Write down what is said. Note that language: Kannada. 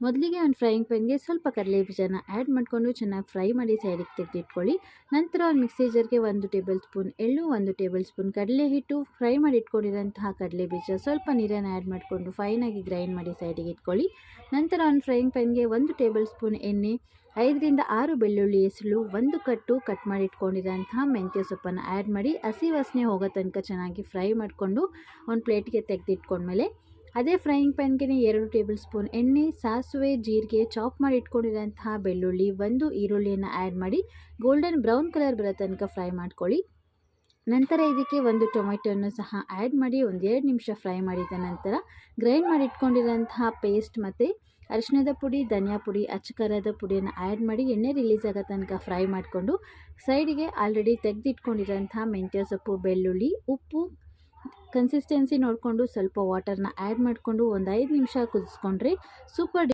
ಮೊದಲಿಗೆ ಒಂದು ಫ್ರೈಯಿಂಗ್ ಪ್ಯಾನ್ಗೆ ಸ್ವಲ್ಪ ಕಡಲೆ ಬೀಜನ ಆ್ಯಡ್ ಮಾಡಿಕೊಂಡು ಚೆನ್ನಾಗಿ ಫ್ರೈ ಮಾಡಿ ಸೈಡಿಗೆ ತೆಗೆದಿಟ್ಕೊಳ್ಳಿ. ನಂತರ ಒಂದು ಮಿಕ್ಸಿ ಜಾರ್ಗೆ 1 ಟೇಬಲ್ ಸ್ಪೂನ್ ಎಳ್ಳು, 1 ಟೇಬಲ್ ಸ್ಪೂನ್ ಕಡಲೆ ಹಿಟ್ಟು, ಫ್ರೈ ಮಾಡಿ ಇಟ್ಕೊಂಡಿರೋಂತಹ ಕಡಲೆ ಬೀಜ, ಸ್ವಲ್ಪ ನೀರನ್ನು ಆ್ಯಡ್ ಮಾಡಿಕೊಂಡು ಫೈನಾಗಿ ಗ್ರೈಂಡ್ ಮಾಡಿ ಸೈಡಿಗೆ ಇಟ್ಕೊಳ್ಳಿ. ನಂತರ ಒಂದು ಫ್ರೈಯಿಂಗ್ ಪ್ಯಾನ್ಗೆ 1 ಟೇಬಲ್ ಸ್ಪೂನ್ ಎಣ್ಣೆ, 5 ರಿಂದ 6 ಬೆಳ್ಳುಳ್ಳಿ ಹೆಸಳು, 1 ಕಟ್ ಮಾಡಿ ಇಟ್ಕೊಂಡಿರೋಂತಹ ಮೆಂತ್ಯ ಸೊಪ್ಪನ್ನು ಆ್ಯಡ್ ಮಾಡಿ ಹಸಿ ವಾಸನೆ ಹೋಗೋ ತನಕ ಚೆನ್ನಾಗಿ ಫ್ರೈ ಮಾಡಿಕೊಂಡು ಒಂದು ಪ್ಲೇಟ್ಗೆ ತೆಗೆದಿಟ್ಕೊಂಡ್ಮೇಲೆ ಅದೇ ಫ್ರೈಯಿಂಗ್ ಪ್ಯಾನ್ಗೆ 2 ಟೇಬಲ್ ಸ್ಪೂನ್ ಎಣ್ಣೆ, ಸಾಸಿವೆ, ಜೀರಿಗೆ, ಚಾಪ್ ಮಾಡಿ ಇಟ್ಕೊಂಡಿರೋಂತಹ ಬೆಳ್ಳುಳ್ಳಿ, 1 ಈರುಳ್ಳಿಯನ್ನು ಆ್ಯಡ್ ಮಾಡಿ ಗೋಲ್ಡನ್ ಬ್ರೌನ್ ಕಲರ್ ಬರೋ ತನಕ ಫ್ರೈ ಮಾಡ್ಕೊಳ್ಳಿ. ನಂತರ ಇದಕ್ಕೆ 1 ಟೊಮೆಟೊನ್ನು ಸಹ ಆ್ಯಡ್ ಮಾಡಿ 1-2 ನಿಮಿಷ ಫ್ರೈ ಮಾಡಿದ ನಂತರ ಗ್ರೈಂಡ್ ಮಾಡಿ ಇಟ್ಕೊಂಡಿರೋಂತಹ ಪೇಸ್ಟ್ ಮತ್ತು ಅರಿಶಿಣದ ಪುಡಿ, ಧನಿಯಾ ಪುಡಿ, ಅಚ್ಚ ಖಾರದ ಪುಡಿಯನ್ನು ಆ್ಯಡ್ ಮಾಡಿ ಎಣ್ಣೆ ರಿಲೀಸ್ ಆಗೋ ತನಕ ಫ್ರೈ ಮಾಡಿಕೊಂಡು ಸೈಡಿಗೆ ಆಲ್ರೆಡಿ ತೆಗೆದಿಟ್ಕೊಂಡಿರೋಂತಹ ಮೆಂತ್ಯ ಸೊಪ್ಪು, ಬೆಳ್ಳುಳ್ಳಿ, ಉಪ್ಪು, ಕನ್ಸಿಸ್ಟೆನ್ಸಿ ನೋಡಿಕೊಂಡು ಸ್ವಲ್ಪ ವಾಟರ್ನ ಆ್ಯಡ್ ಮಾಡಿಕೊಂಡು ಒಂದು 5 ನಿಮಿಷ ಕುದಿಸ್ಕೊಂಡ್ರೆ ಸೂಪರ್